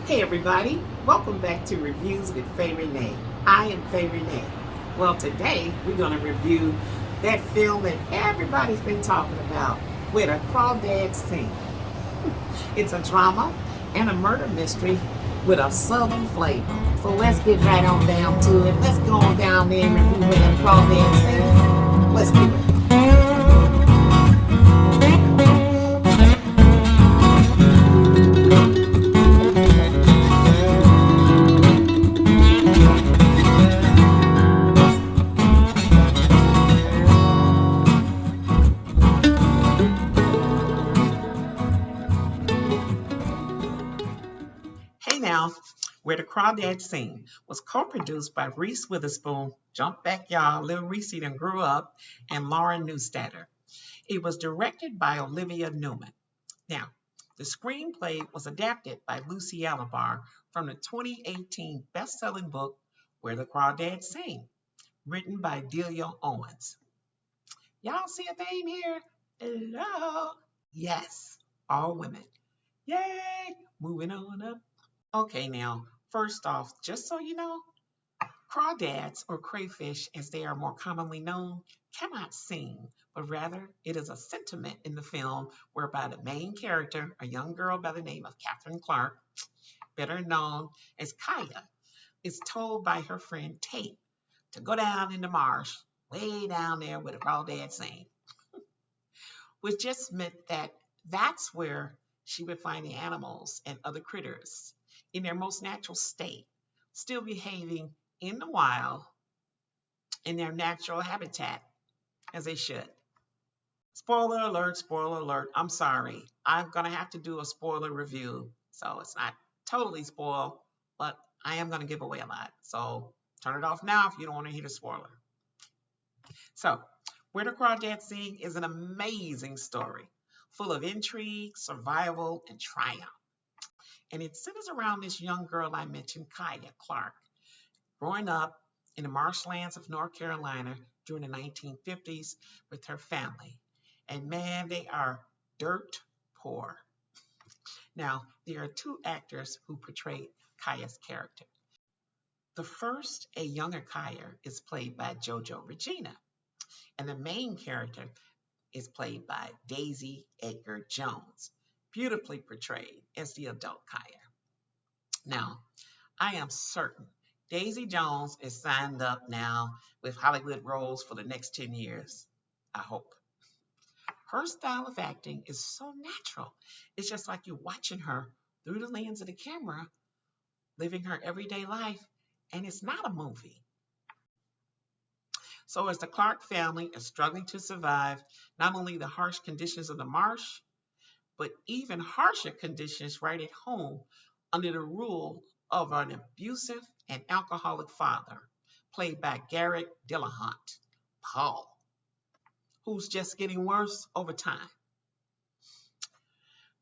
Hey everybody, welcome back to Reviews with Faye Renee. I am Faye Renee. Well, today we're going to review that film that everybody's been talking about, Where the Crawdads Sing. It's a drama and a murder mystery with a southern flavor. So let's get right on down to it. Let's go on down there and review Where the Crawdads Sing. Let's do it. Hey now, Where the Crawdads Sing was co-produced by Reese Witherspoon, jump back y'all, little Reese done grew up, and Lauren Neustadter. It was directed by Olivia Newman. Now, the screenplay was adapted by Lucy Alibar from the 2018 best-selling book Where the Crawdads Sing, written by Delia Owens. Y'all see a theme here? Hello? Yes, all women. Yay! Moving on up. Okay, now, first off, just so you know, crawdads, or crayfish as they are more commonly known, cannot sing, but rather it is a sentiment in the film whereby the main character, a young girl by the name of Catherine Clark, better known as Kaya, is told by her friend Tate to go down in the marsh, way down there where the crawdads sing, which just meant that that's where she would find the animals and other critters in their most natural state, still behaving in the wild in their natural habitat as they should. Spoiler alert, spoiler alert. I'm sorry. I'm going to have to do a spoiler review. So it's not totally spoiled, but I am going to give away a lot. So turn it off now if you don't want to hear the spoiler. So, Where the Crawdads Sing is an amazing story, full of intrigue, survival, and triumph. And it centers around this young girl I mentioned, Kaya Clark, growing up in the marshlands of North Carolina during the 1950s with her family. And man, they are dirt poor. Now, there are two actors who portray Kaya's character. The first, a younger Kaya, is played by JoJo Regina, and the main character is played by Daisy Edgar Jones, beautifully portrayed as the adult Kaya. Now, I am certain Daisy Jones is signed up now with Hollywood roles for the next 10 years. I hope. Her style of acting is so natural. It's just like you're watching her through the lens of the camera, living her everyday life, and it's not a movie. So as the Clark family is struggling to survive not only the harsh conditions of the marsh, but even harsher conditions right at home under the rule of an abusive and alcoholic father, played by Garrett Dillahunt, Paul, who's just getting worse over time.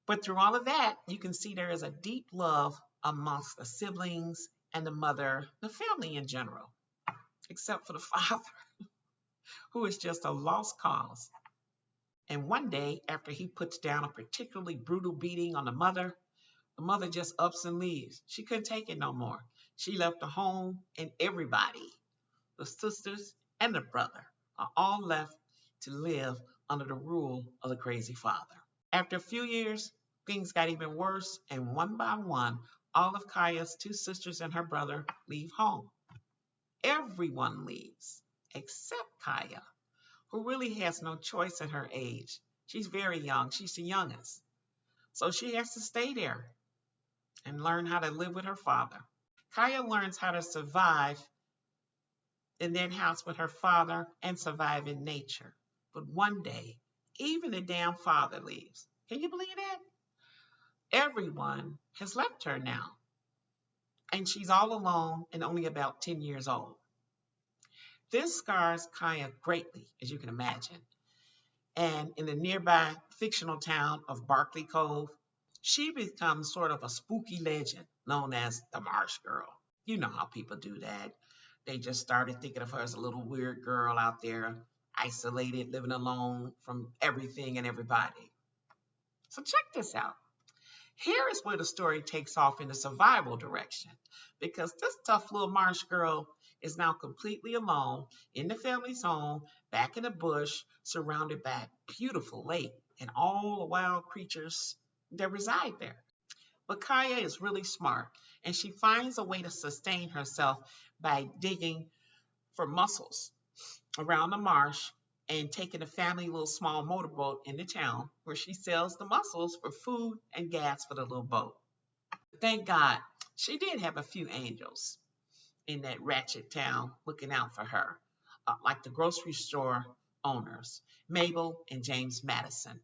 But through all of that, you can see there is a deep love amongst the siblings and the mother, the family in general, except for the father, who is just a lost cause. And one day, after he puts down a particularly brutal beating on the mother just ups and leaves. She couldn't take it no more. She left the home, and everybody, the sisters and the brother, are all left to live under the rule of the crazy father. After a few years, things got even worse, and one by one, all of Kaya's two sisters and her brother leave home. Everyone leaves, except Kaya, who really has no choice at her age. She's very young. She's the youngest. So she has to stay there and learn how to live with her father. Kaya learns how to survive in that house with her father and survive in nature. But one day, even the damn father leaves. Can you believe that? Everyone has left her now, and she's all alone and only about 10 years old. This scars Kaya greatly, as you can imagine. And in the nearby fictional town of Barkley Cove, she becomes sort of a spooky legend known as the Marsh Girl. You know how people do that. They just started thinking of her as a little weird girl out there, isolated, living alone from everything and everybody. So check this out. Here is where the story takes off in the survival direction, because this tough little marsh girl is now completely alone in the family's home, back in the bush, surrounded by a beautiful lake and all the wild creatures that reside there. But Kaya is really smart, and she finds a way to sustain herself by digging for mussels around the marsh and taking a family little small motorboat into town where she sells the mussels for food and gas for the little boat. Thank God she did have a few angels in that ratchet town looking out for her, like the grocery store owners, Mabel and James Madison,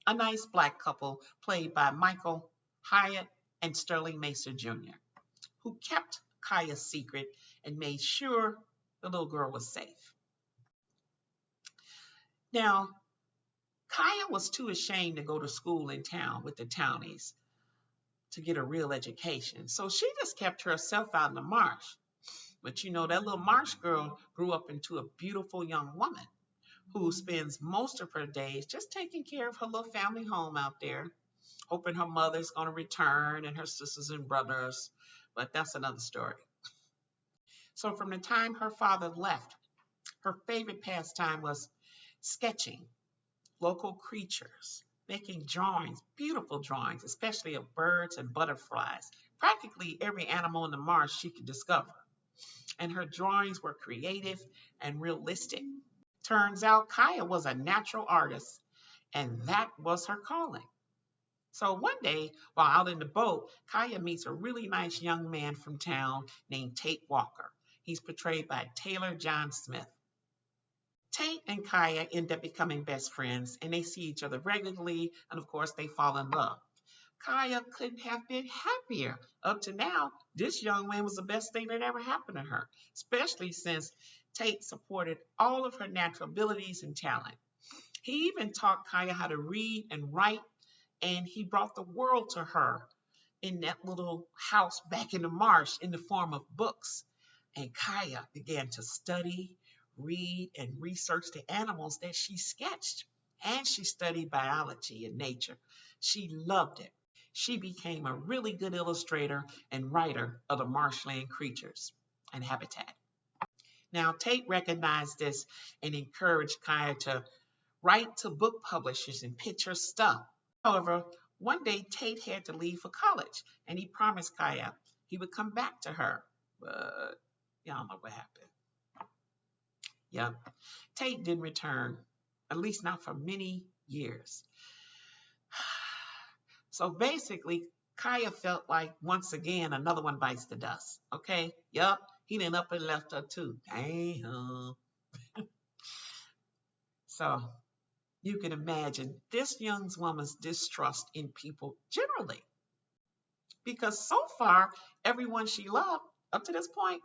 a nice black couple played by Michael Hyatt and Sterling Macer Jr., who kept Kaya's secret and made sure the little girl was safe. Now, Kaya was too ashamed to go to school in town with the townies to get a real education, so she just kept herself out in the marsh. But you know, that little marsh girl grew up into a beautiful young woman who spends most of her days just taking care of her little family home out there, hoping her mother's going to return and her sisters and brothers. But that's another story. So, from the time her father left, her favorite pastime was sketching local creatures, making drawings, beautiful drawings, especially of birds and butterflies, practically every animal in the marsh she could discover. And her drawings were creative and realistic. Turns out Kaya was a natural artist, and that was her calling. So one day, while out in the boat, Kaya meets a really nice young man from town named Tate Walker. He's portrayed by Taylor John Smith. Tate and Kaya end up becoming best friends, and they see each other regularly, and of course, they fall in love. Kaya couldn't have been happier. Up to now, this young man was the best thing that ever happened to her, especially since Tate supported all of her natural abilities and talent. He even taught Kaya how to read and write, and he brought the world to her in that little house back in the marsh in the form of books. And Kaya began to study, read, and research the animals that she sketched. And she studied biology and nature. She loved it. She became a really good illustrator and writer of the marshland creatures and habitat. Now, Tate recognized this and encouraged Kaya to write to book publishers and pitch her stuff. However, one day Tate had to leave for college, and he promised Kaya he would come back to her. But y'all know what happened. Yep, Tate didn't return, at least not for many years. So basically, Kaya felt like once again another one bites the dust. Okay, yep, he done up and left her too. Damn. So you can imagine this young woman's distrust in people generally. Because so far, everyone she loved up to this point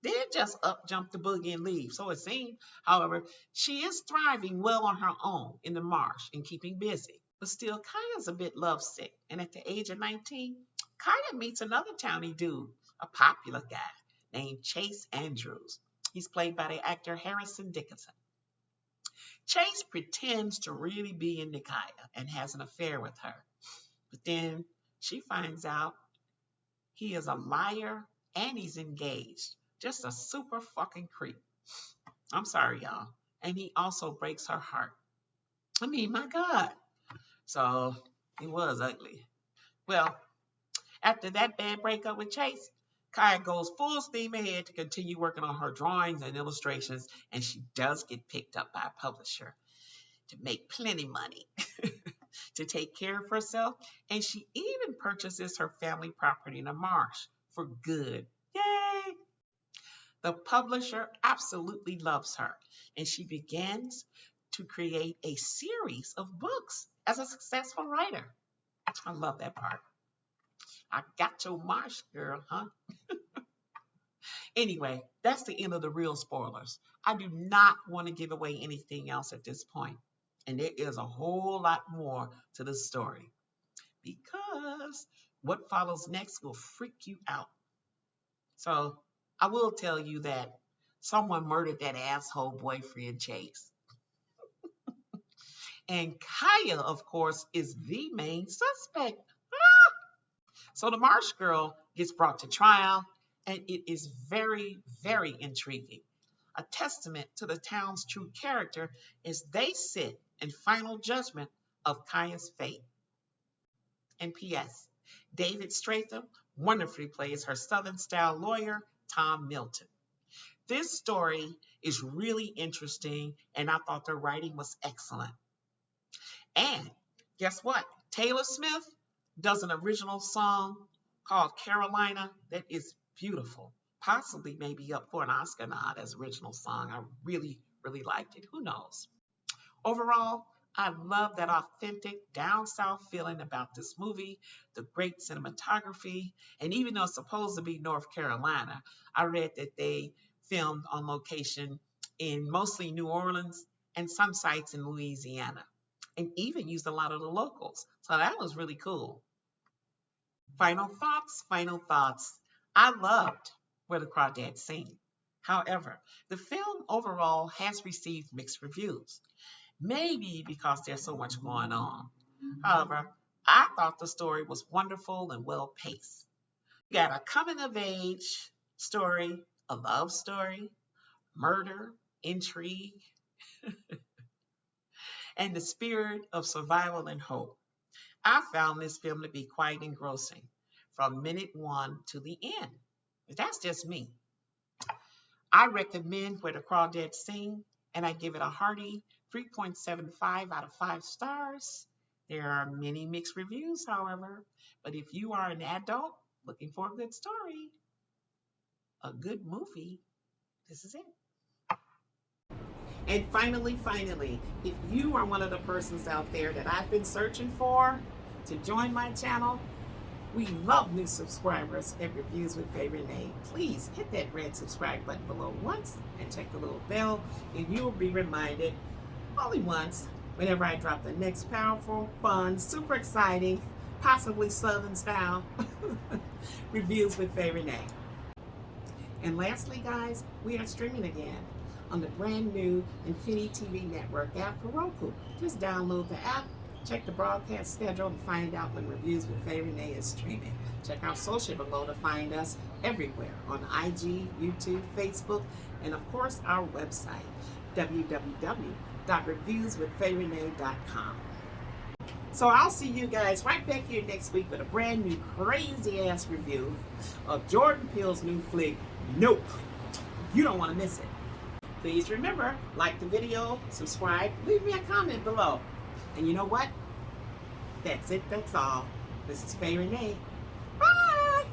did just up jump the boogie and leave. So it seemed. However, she is thriving well on her own in the marsh and keeping busy. But still, Kaya's a bit lovesick. And at the age of 19, Kaya meets another towny dude, a popular guy named Chase Andrews. He's played by the actor Harrison Dickinson. Chase pretends to really be into Kaya and has an affair with her. But then she finds out he is a liar and he's engaged. Just a super fucking creep. I'm sorry, y'all. And he also breaks her heart. I mean, my God. So he was ugly. Well, after that bad breakup with Chase, Kaya goes full steam ahead to continue working on her drawings and illustrations, and she does get picked up by a publisher to make plenty money to take care of herself, and she even purchases her family property in the marsh for good. Yay! The publisher absolutely loves her, and she begins to create a series of books as a successful writer. I love that part. I got your marsh, girl, huh? Anyway, that's the end of the real spoilers. I do not want to give away anything else at this point. And there is a whole lot more to the story because what follows next will freak you out. So I will tell you that someone murdered that asshole boyfriend Chase. And Kaya, of course, is the main suspect. So the Marsh girl gets brought to trial, and it is very, very intriguing. A testament to the town's true character as they sit in final judgment of Kaya's fate. And P.S. David Stratham wonderfully plays her Southern style lawyer, Tom Milton. This story is really interesting, and I thought the writing was excellent. And guess what? Taylor Smith does an original song called Carolina that is beautiful. Possibly maybe up for an Oscar nod as original song. I really, really liked it. Who knows? Overall, I love that authentic down south feeling about this movie, the great cinematography, and even though it's supposed to be North Carolina, I read that they filmed on location in mostly New Orleans and some sites in Louisiana, and even used a lot of the locals. So that was really cool. Final thoughts, final thoughts. I loved Where the Crawdads Sing. However, the film overall has received mixed reviews, maybe because there's so much going on. However, I thought the story was wonderful and well paced. You got a coming of age story, a love story, murder, intrigue, and the spirit of survival and hope. I found this film to be quite engrossing from minute one to the end. That's just me. I recommend Where the Crawdads Sing, and I give it a hearty 3.75 out of 5 stars. There are many mixed reviews, however, but if you are an adult looking for a good story, a good movie, this is it. And finally, if you are one of the persons out there that I've been searching for to join my channel, we love new subscribers and reviews with Faye Renee. Please hit that red subscribe button below once and check the little bell, and you will be reminded only once whenever I drop the next powerful, fun, super exciting, possibly Southern style reviews with Faye Renee. And lastly, guys, we are streaming again on the brand new INFINITV network app for Roku. Just download the app, check the broadcast schedule, and find out when Reviews with Faye Renee is streaming. Check our social below to find us everywhere on IG, YouTube, Facebook, and of course our website, www.reviewswithfayerenee.com. So I'll see you guys right back here next week with a brand new crazy ass review of Jordan Peele's new flick, Nope. You don't want to miss it. Please remember, like the video, subscribe, leave me a comment below. And you know what? That's it, that's all. This is Faye Renee. Bye!